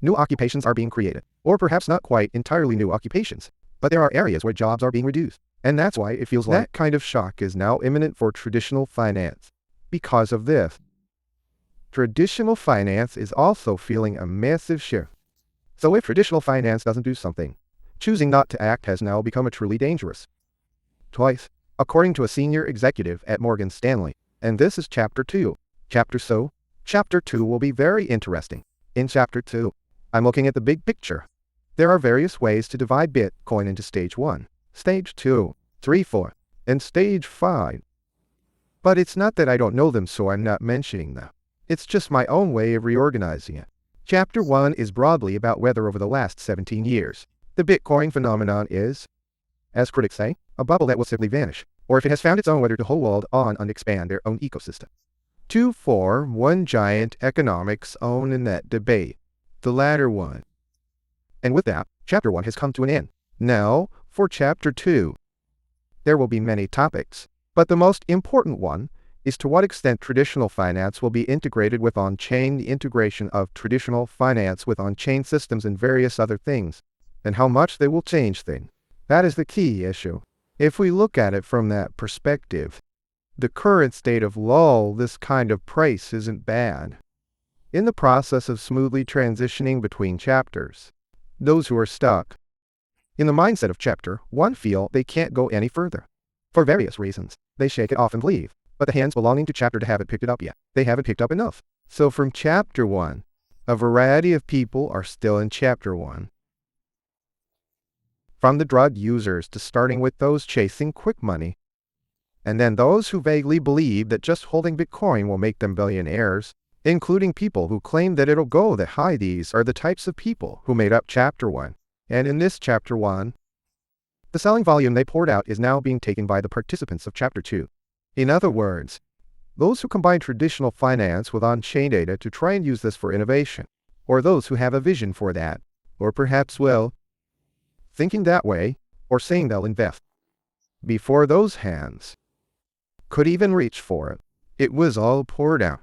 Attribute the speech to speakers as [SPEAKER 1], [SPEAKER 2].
[SPEAKER 1] New occupations are being created, or perhaps not quite entirely new occupations, but there are areas where jobs are being reduced. And that's why it feels like that kind of shock is now imminent for traditional finance. Because of this, traditional finance is also feeling a massive shift. So if traditional finance doesn't do something, choosing not to act has now become a truly dangerous choice, according to a senior executive at Morgan Stanley. And this is Chapter 2. Chapter 2 will be very interesting. In Chapter 2, I'm looking at the big picture. There are various ways to divide Bitcoin into Stage 1, Stage 2, 3, 4, and Stage 5. But it's not that I don't know them, so I'm not mentioning them. It's just my own way of reorganizing it. Chapter 1 is broadly about whether over the last 17 years, the Bitcoin phenomenon is, as critics say, a bubble that will simply vanish, or if it has found its own whether to hold on and expand their own ecosystem. 2, 4, one giant economics own in that debate, the latter one. And with that, Chapter 1 has come to an end. Now, for Chapter 2. There will be many topics, but the most important one is to what extent traditional finance will be integrated with on-chain, the integration of traditional finance with on-chain systems and various other things, and how much they will change things. That is the key issue. If we look at it from that perspective, the current state of lull, this kind of price isn't bad. In the process of smoothly transitioning between chapters, those who are stuck in the mindset of Chapter 1 feel they can't go any further. For various reasons, they shake it off and leave, but the hands belonging to Chapter 2 haven't picked it up yet. They haven't picked up enough. So from Chapter 1, a variety of people are still in Chapter 1. From the drug users to starting with those chasing quick money, and then those who vaguely believe that just holding Bitcoin will make them billionaires, including people who claim that it'll go that high. These are the types of people who made up Chapter 1. And in this Chapter 1, the selling volume they poured out is now being taken by the participants of Chapter 2. In other words, those who combine traditional finance with on-chain data to try and use this for innovation, or those who have a vision for that, or perhaps will, thinking that way, or saying they'll invest. Before those hands could even reach for it, it was all poured out.